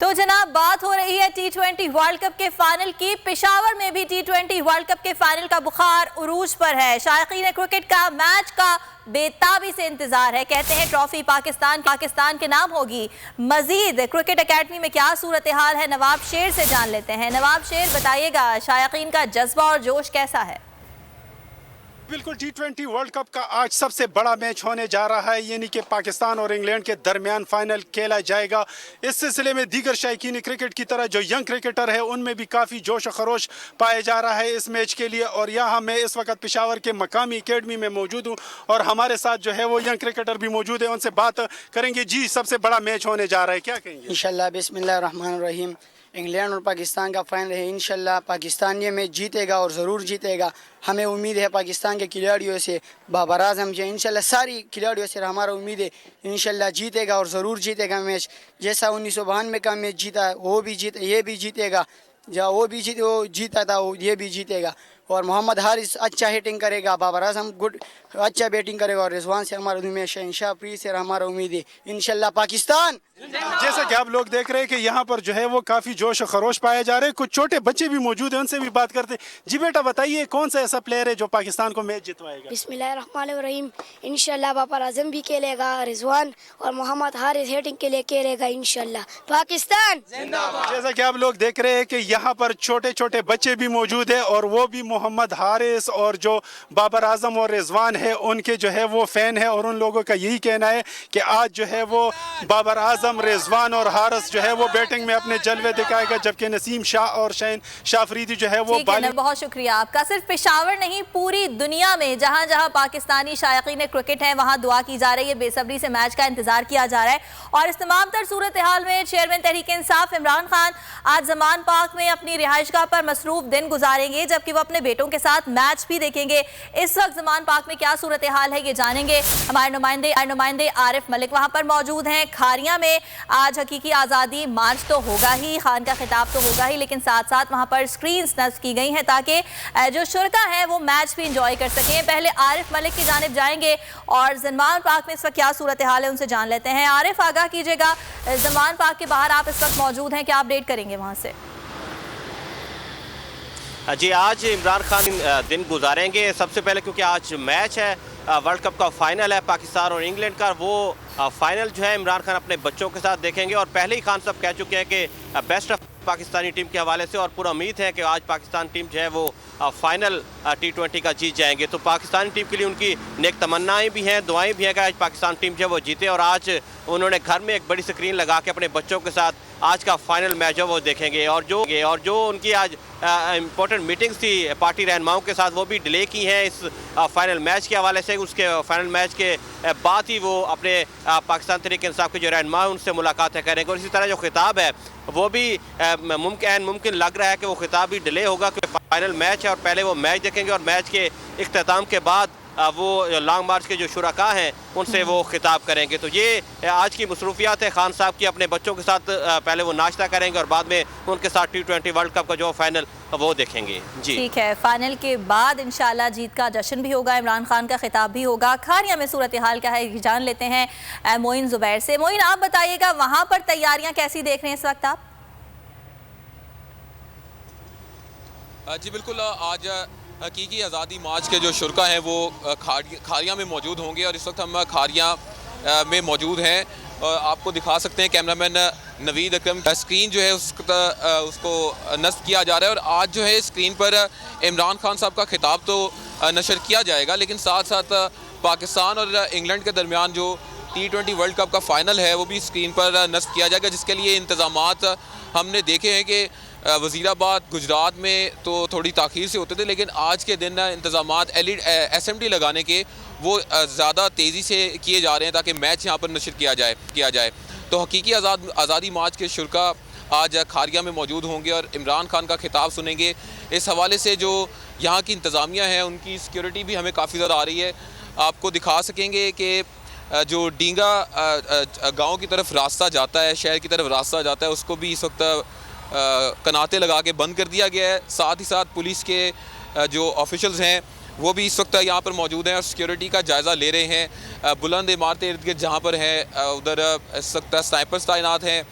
तो जनाब बात हो रही है T20 वर्ल्ड कप के फाइनल की। पेशावर में भी T20 वर्ल्ड कप के फाइनल का बुखार उरूज पर है। शायकीन क्रिकेट का मैच का बेताबी से इंतजार है। कहते हैं ट्रॉफी पाकिस्तान के नाम होगी। मजीद क्रिकेट एकेडमी में क्या सूरत हाल है, नवाब शेर से जान लेते हैं। नवाब शेर बताइएगा, शायकीन का जज्बा और जोश कैसा है? बिल्कुल, T20 वर्ल्ड कप का आज सबसे बड़ा मैच होने जा रहा है, यानी कि पाकिस्तान और इंग्लैंड के दरमियान फाइनल खेला जाएगा। इस सिलसिले में दीगर शायकीन क्रिकेट की तरह जो यंग क्रिकेटर है उनमें भी काफ़ी जोश खरोश पाया जा रहा है इस मैच के लिए। और यहाँ मैं इस वक्त पेशावर के मकामी एकेडमी में मौजूद हूँ और हमारे साथ जो है वो यंग क्रिकेटर भी मौजूद है, उनसे बात करेंगे। जी, सबसे बड़ा मैच होने जा रहा है, क्या कहेंगे? इंशाल्लाह बिस्मिल्लाहिर्रहमानिर्रहीम। इंग्लैंड और पाकिस्तान का फाइनल है। इंशाल्लाह पाकिस्तान ये मैच जीतेगा और ज़रूर जीतेगा। हमें उम्मीद है पाकिस्तान के खिलाड़ियों से, बाबर आजम जो इंशाल्लाह सारी खिलाड़ियों से हमारा उम्मीद है इंशाल्लाह जीतेगा और ज़रूर जीतेगा मैच। जैसा 1992 का मैच जीता वो भी ये भी जीतेगा। जहाँ वो जीता था ये भी जीतेगा। और मोहम्मद हारिस अच्छा हिटिंग करेगा, बाबर आजम अच्छा बैटिंग करेगा और रिजवान से हमारा शहंशाह प्री से हमारा उम्मीद है इंशाल्लाह पाकिस्तान। जैसा कि आप लोग देख रहे हैं कि यहाँ पर जो है वो काफ़ी जोश खरोश पाए जा रहे हैं। कुछ छोटे बच्चे भी मौजूद हैं, उनसे भी बात करते हैं। जी बेटा बताइए, कौन सा ऐसा प्लेयर है जो पाकिस्तान को मैच जितवाएगा? बिस्मिल्लाहिर्रहमानिर्रहीम। इंशाल्लाह बाबर आजम भी खेलेगा, रिजवान और मोहम्मद हारिस हिटिंग के लिए खेलेगा इंशाल्लाह पाकिस्तान। जैसा कि आप लोग देख रहे हैं कि यहाँ पर छोटे छोटे बच्चे भी मौजूद है और वो भी मोहम्मद हारिस और जो बाबर आजम और रिजवान है उनके जो है वो फैन है। और उन लोगों का यही कहना है कि आज जो है वो बाबर आजम, रिजवान और हारिस जो है वो बैटिंग में अपने जलवे दिखाएगा, जबकि नसीम शाह और शहीन शाह अफरीदी जो है वो बहुत शुक्रिया आपका। सिर्फ पेशावर नहीं, पूरी दुनिया में जहां जहां पाकिस्तानी शायकीन क्रिकेट है वहां दुआ की जा रही है, बेसब्री से मैच का इंतजार किया जा रहा है। और इस तमाम तर सूरत हाल में चेयरमैन तहरीक इंसाफ इमरान खान आज जमान पार्क में अपनी रिहाइशगाह पर मसरूफ दिन गुजारेंगे, जबकि वो अपने बेटों के साथ मैच भी देखेंगे। इस वक्त जमान पार्क में क्या सूरत हाल है ये जानेंगे। हमारे नुमाइंदे आरिफ मलिक वहां पर मौजूद हैं। खारिया में आज हकीकी आज़ादी मार्च तो होगा ही, खान का खिताब तो होगा ही, लेकिन साथ साथ वहां पर स्क्रीन्स नस्ब की गई हैं ताकि जो शुरका हैं वो मैच भी इंजॉय कर सकें। पहले आरिफ मलिक की जानिब जाएंगे और जमान पार्क में इस वक्त क्या सूरत हाल है उनसे जान लेते हैं। आरिफ, आगाह कीजिएगा, जमान पार्क के बाहर आप इस वक्त मौजूद हैं, क्या अपडेट करेंगे वहां से? जी, आज इमरान खान दिन गुजारेंगे सबसे पहले, क्योंकि आज मैच है, वर्ल्ड कप का फाइनल है पाकिस्तान और इंग्लैंड का। वो फाइनल जो है इमरान खान अपने बच्चों के साथ देखेंगे। और पहले ही खान साहब कह चुके हैं कि बेस्ट ऑफ पाकिस्तानी टीम के हवाले से, और पूरा उम्मीद है कि आज पाकिस्तान टीम जो है वो फाइनल T20 का जीत जाएंगे। तो पाकिस्तानी टीम के लिए उनकी नेक तमन्नाएं भी हैं, दुआएं भी हैं कि आज पाकिस्तान टीम जो है वो जीते। और आज उन्होंने घर में एक बड़ी स्क्रीन लगा के अपने बच्चों के साथ आज का फाइनल मैच है वो देखेंगे। और जो उनकी आज इम्पोर्टेंट मीटिंग्स थी पार्टी रहनुमाओं के साथ, वो भी डिले की हैं इस फाइनल मैच के हवाले से। उसके फाइनल मैच के बाद ही वो अपने पाकिस्तान तहरीक इंसाफ के जो रहनुमा हैं उनसे मुलाकातें करेंगे। और इसी तरह जो खिताब है वो भी मुमकिन लग रहा है कि वो खिताब भी डिले होगा, क्योंकि फाइनल मैच है और पहले वो मैच देखेंगे और मैच के इख्तिताम के बाद वो लॉन्ग मार्च के जो शुरका हैं उनसे वो खिताब करेंगे। तो ये आज की मसरूफियात है खान साहब की। अपने बच्चों के साथ पहले वो नाश्ता करेंगे और बाद में उनके साथ T20 वर्ल्ड कप का जो फाइनल वो देखेंगे। जी ठीक है, फाइनल के बाद इंशाल्लाह जीत का जश्न भी होगा, इमरान खान का खिताब भी होगा। खारिया में सूरत हाल क्या है जान लेते हैं मोइन जुबैर से। मोइन, आप बताइएगा वहाँ पर तैयारियाँ कैसी देख रहे हैं इस वक्त आप? जी बिल्कुल, आज हकीकी आज़ादी मार्च के जो शुरका हैं वो खारिया में मौजूद होंगे। और इस वक्त हम खारिया में मौजूद हैं और आपको दिखा सकते हैं, कैमरामैन नवीद अकरम, स्क्रीन जो है उसको नस्ब किया जा रहा है। और आज जो है स्क्रीन पर इमरान खान साहब का खिताब तो नशर किया जाएगा, लेकिन साथ साथ पाकिस्तान और इंग्लैंड के दरमियान जो T20 वर्ल्ड कप का फाइनल है वो भी स्क्रीन पर नस्ब किया जाएगा, जिसके लिए इंतज़ामात हमने देखे हैं कि वज़ीराबाद गुजरात में तो थोड़ी ताख़ीर से होते थे, लेकिन आज के दिन इंतज़ामात SMD लगाने के वो ज़्यादा तेज़ी से किए जा रहे हैं ताकि मैच यहाँ पर नशर किया जाए। तो हकीकी आज़ादी मार्च के शुरका आज खारिया में मौजूद होंगे और इमरान खान का खिताब सुनेंगे। इस हवाले से जो यहाँ की इंतज़ामिया है उनकी सिक्योरिटी भी हमें काफ़ी ज़्यादा आ रही है। आपको दिखा सकेंगे कि जो डींगा गाँव की तरफ रास्ता जाता है, शहर की तरफ रास्ता जाता है, उसको भी इस वक्त कनाते लगा के बंद कर दिया गया है। साथ ही साथ पुलिस के जो ऑफिशल्स हैं वो भी इस वक्त यहाँ पर मौजूद हैं और सिक्योरिटी का जायज़ा ले रहे हैं। बुलंद इमारतें इर्द गिर्द जहाँ पर हैं उधर इस वक्त स्नाइपर्स तैनात हैं।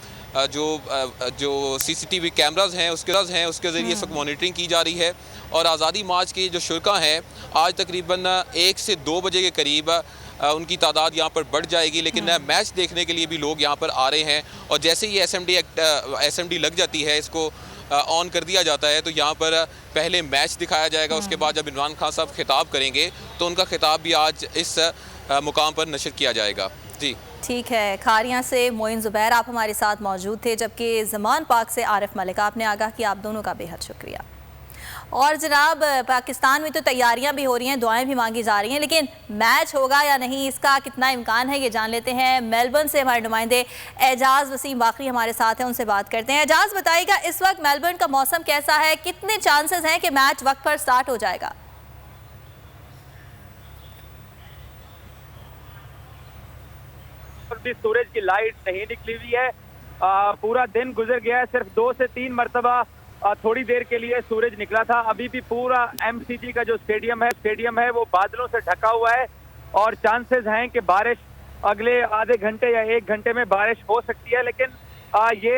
जो CCTV कैमराज हैं उसके ज़रिए इस वक्त मॉनिटरिंग की जा रही है। और आज़ादी मार्च के जो शुरा हैं आज तकरीबन 1 से 2 बजे के करीब उनकी तादाद यहाँ पर बढ़ जाएगी, लेकिन मैच देखने के लिए भी लोग यहाँ पर आ रहे हैं। और जैसे ही SMD लग जाती है, इसको ऑन कर दिया जाता है, तो यहाँ पर पहले मैच दिखाया जाएगा। उसके बाद जब इमरान खान साहब खिताब करेंगे तो उनका खिताब भी आज इस मुकाम पर नशर किया जाएगा। जी ठीक है, खारियां से मोइन ज़ुबैर आप हमारे साथ मौजूद थे, जबकि ज़मान पाक से आरिफ मलिक, आपने आगाह किया। आप दोनों का बेहद शुक्रिया। और जनाब, पाकिस्तान में तो तैयारियां भी हो रही हैं, दुआएं भी मांगी जा रही हैं, लेकिन मैच होगा या नहीं इसका कितना इम्कान है ये जान लेते हैं। मेलबर्न से हमारे नुमाइंदे एजाज वसीम बाकरी हमारे साथ हैं, उनसे बात करते हैं। एजाज, बताइएगा इस वक्त मेलबर्न का मौसम कैसा है, कितने चांसेस हैं कि मैच वक्त पर स्टार्ट हो जाएगा? सूरज की लाइट नहीं निकली हुई है, पूरा दिन गुजर गया है। सिर्फ 2 से 3 मरतबा थोड़ी देर के लिए सूरज निकला था। अभी भी पूरा MCG का जो स्टेडियम है वो बादलों से ढका हुआ है और चांसेस हैं कि बारिश अगले आधे घंटे या 1 घंटे में बारिश हो सकती है, लेकिन ये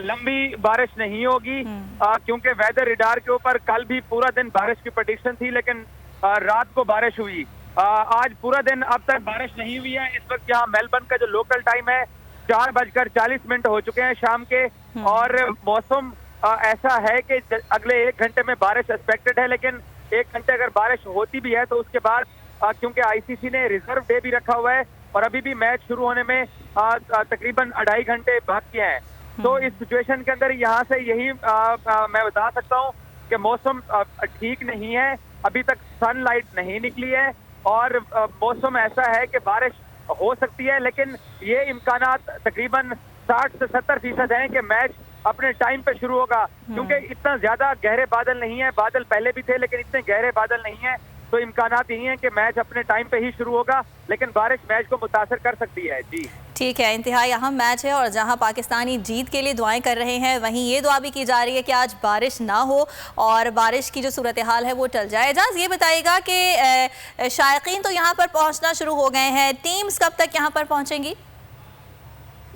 लंबी बारिश नहीं होगी, क्योंकि वेदर रडार के ऊपर कल भी पूरा दिन बारिश की प्रेडिक्शन थी, लेकिन रात को बारिश हुई। आज पूरा दिन अब तक बारिश नहीं हुई है। इस वक्त यहाँ मेलबर्न का जो लोकल टाइम है 4:40 हो चुके हैं शाम के, और मौसम ऐसा है कि अगले 1 घंटे में बारिश एक्सपेक्टेड है, लेकिन 1 घंटे अगर बारिश होती भी है तो उसके बाद क्योंकि ICC ने रिजर्व डे भी रखा हुआ है और अभी भी मैच शुरू होने में तकरीबन 2.5 घंटे बाकी हैं, तो इस सिचुएशन के अंदर यहाँ से यही मैं बता सकता हूँ कि मौसम ठीक नहीं है। अभी तक सनलाइट नहीं निकली है और मौसम ऐसा है कि बारिश हो सकती है, लेकिन ये इम्कानात तकरीबन 60 से 70% हैं कि मैच अपने टाइम पे शुरू होगा, क्योंकि इतना ज्यादा गहरे बादल नहीं है। बादल पहले भी थे लेकिन इतने गहरे बादल नहीं है, तो इम्कानात यही हैं कि मैच अपने टाइम पे ही शुरू होगा, लेकिन बारिश मैच को मुतासर कर सकती है। जी ठीक है, इंतहाई अहम मैच है और जहां पाकिस्तानी जीत के लिए दुआएं कर रहे हैं, वहीं ये दुआ भी की जा रही है कि आज बारिश ना हो और बारिश की जो सूरत हाल है वो टल जाए। एजाज, ये बताइएगा कि शायकीन तो यहाँ पर पहुँचना शुरू हो गए हैं, टीम्स कब तक यहाँ पर पहुँचेंगी?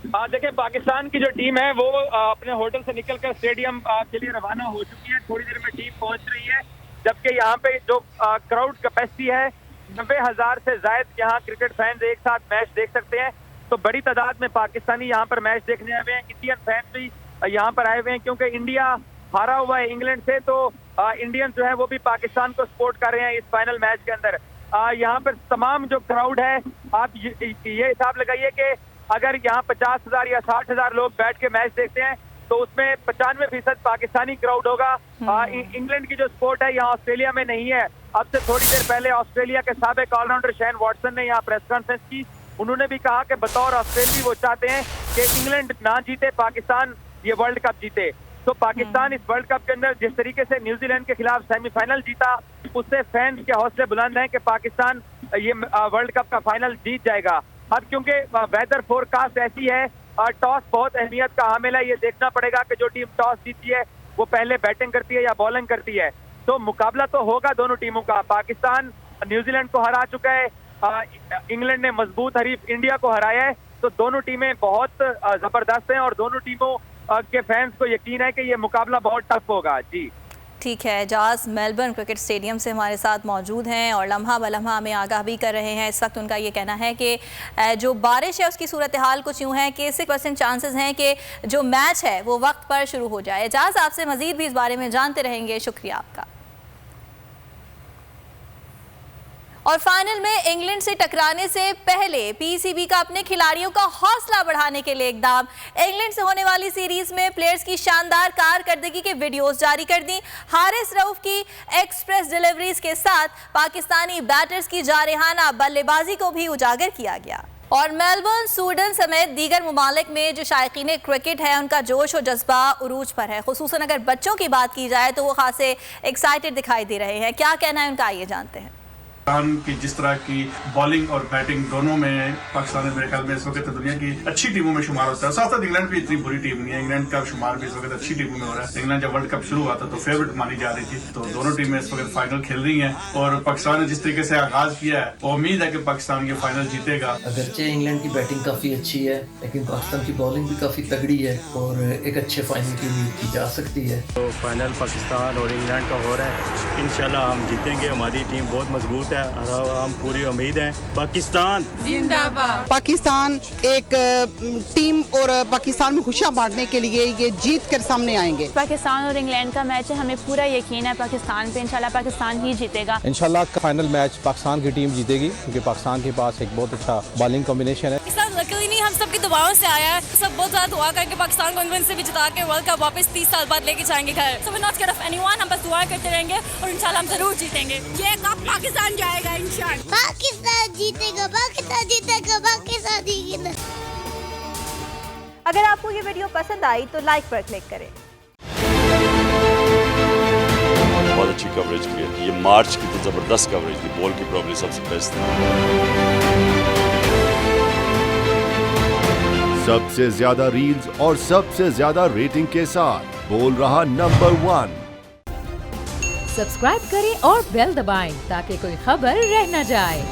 देखिए, पाकिस्तान की जो टीम है वो अपने होटल से निकलकर स्टेडियम के लिए रवाना हो चुकी है। थोड़ी देर में टीम पहुंच रही है, जबकि यहाँ पे जो क्राउड कैपेसिटी है 90,000 से ज्यादा यहाँ क्रिकेट फैंस एक साथ मैच देख सकते हैं। तो बड़ी तादाद में पाकिस्तानी यहाँ पर मैच देखने आए हुए हैं। इंडियन फैंस भी यहाँ पर आए हुए हैं, क्योंकि इंडिया हारा हुआ है इंग्लैंड से, तो इंडियन जो है वो भी पाकिस्तान को सपोर्ट कर रहे हैं इस फाइनल मैच के अंदर। यहाँ पर तमाम जो क्राउड है, आप ये हिसाब लगाइए कि अगर यहाँ 50,000 या 60,000 लोग बैठ के मैच देखते हैं तो उसमें 95% पाकिस्तानी क्राउड होगा। इंग्लैंड की जो सपोर्ट है यहाँ ऑस्ट्रेलिया में नहीं है। अब से थोड़ी देर पहले ऑस्ट्रेलिया के साबिक ऑलराउंडर शेन वॉटसन ने यहाँ प्रेस कॉन्फ्रेंस की। उन्होंने भी कहा कि बतौर ऑस्ट्रेलिया वो चाहते हैं कि इंग्लैंड ना जीते, पाकिस्तान ये वर्ल्ड कप जीते। तो पाकिस्तान इस वर्ल्ड कप के अंदर जिस तरीके से न्यूजीलैंड के खिलाफ सेमीफाइनल जीता, उससे फैंस के हौसले बुलंद हैं कि पाकिस्तान ये वर्ल्ड कप का फाइनल जीत जाएगा। अब क्योंकि वेदर फोरकास्ट ऐसी है, टॉस बहुत अहमियत का हामिल है। ये देखना पड़ेगा कि जो टीम टॉस जीती है वो पहले बैटिंग करती है या बॉलिंग करती है। तो मुकाबला तो होगा दोनों टीमों का। पाकिस्तान न्यूजीलैंड को हरा चुका है, इंग्लैंड ने मजबूत हरीफ इंडिया को हराया है, तो दोनों टीमें बहुत जबरदस्त हैं और दोनों टीमों के फैंस को यकीन है कि ये मुकाबला बहुत टफ होगा। जी ठीक है, एजाज मेलबर्न क्रिकेट स्टेडियम से हमारे साथ मौजूद हैं और लम्हा ब लम्हा हमें आगाह भी कर रहे हैं। इस वक्त उनका ये कहना है कि जो बारिश है उसकी सूरत हाल कुछ यूँ है कि 60% चांसेस हैं कि जो मैच है वो वक्त पर शुरू हो जाए। एजाज, आपसे मजीद भी इस बारे में जानते रहेंगे, शुक्रिया आपका। और फाइनल में इंग्लैंड से टकराने से पहले पीसीबी का अपने खिलाड़ियों का हौसला बढ़ाने के लिए इकदाम। इंग्लैंड से होने वाली सीरीज में प्लेयर्स की शानदार कारकर्दगी के वीडियोस जारी कर दी। हारिस रऊफ की एक्सप्रेस डिलीवरीज के साथ पाकिस्तानी बैटर्स की जारहाना बल्लेबाजी को भी उजागर किया गया। और मेलबर्न, स्वीडन समेत दीगर ममालिक में जो शायकीन क्रिकेट है उनका जोश और जज्बा उरूज पर है। खुसूसन अगर बच्चों की बात की जाए तो वो खासे एक्साइटेड दिखाई दे रहे हैं। क्या कहना है उनका, आइए जानते हैं। पाकिस्तान की जिस तरह की बॉलिंग और बैटिंग दोनों में पाकिस्तान मेरे ख्याल में इस वक्त दुनिया की अच्छी टीमों में शुमार होता है। साथ साथ इंग्लैंड भी इतनी बुरी टीम नहीं है, इंग्लैंड का शुमार भी इस वक्त अच्छी टीमों में हो रहा है। इंग्लैंड जब वर्ल्ड कप शुरू हुआ था तो फेवरेट मानी जा रही थी, तो दोनों टीमें इस वक्त फाइनल खेल रही हैं और पाकिस्तान ने जिस तरीके से आगाज किया है वो उम्मीद है कि पाकिस्तान ये फाइनल जीतेगा। अगरचे इंग्लैंड की बैटिंग काफ़ी अच्छी है लेकिन पाकिस्तान की बॉलिंग भी काफ़ी तगड़ी है और एक अच्छे फाइनल की उम्मीद की जा सकती है। तो फाइनल पाकिस्तान और इंग्लैंड का हो रहा है, इंशाल्लाह हम जीतेंगे। हमारी टीम बहुत मजबूत है और हम पूरी उम्मीद है। पाकिस्तान जिंदाबाद। पाकिस्तान एक टीम और पाकिस्तान में खुशियाँ बांटने के लिए ये जीत कर सामने आएंगे। पाकिस्तान और इंग्लैंड का मैच है, हमें पूरा यकीन है पाकिस्तान पे, इंशाल्लाह पाकिस्तान ही जीतेगा। इंशाल्लाह फाइनल मैच पाकिस्तान की टीम जीतेगी क्योंकि पाकिस्तान के पास एक बहुत अच्छा बॉलिंग कॉम्बिनेशन है। लकीली नहीं, हम सबकी दुआओं से आया है, सब बहुत ज्यादा दुआ करके पाकिस्तान को इंग्लैंड से भी जिता के वर्ल्ड कप वापस 30 साल बाद लेके जाएंगे घर। So we're not scared of anyone, हम बस दुआ करते रहेंगे और इंशाल्लाह हम जरूर जीतेंगे। ये कप पाकिस्तान जाएगा इंशाल्लाह। पाकिस्तान जीतेगा, पाकिस्तान जीतेगा, पाकिस्तान जीतेगा। अगर आपको ये वीडियो पसंद आई तो लाइक पर क्लिक करें। बहुत अच्छी कवरेज की है, ये मार्च की तो जबरदस्त कवरेज थी, बॉल की प्रॉब्लम सबसे बेस्ट थी। सबसे ज्यादा रील्स और सबसे ज्यादा रेटिंग के साथ बोल रहा नंबर 1। सब्सक्राइब करें और बेल दबाएं ताकि कोई खबर रह न जाए।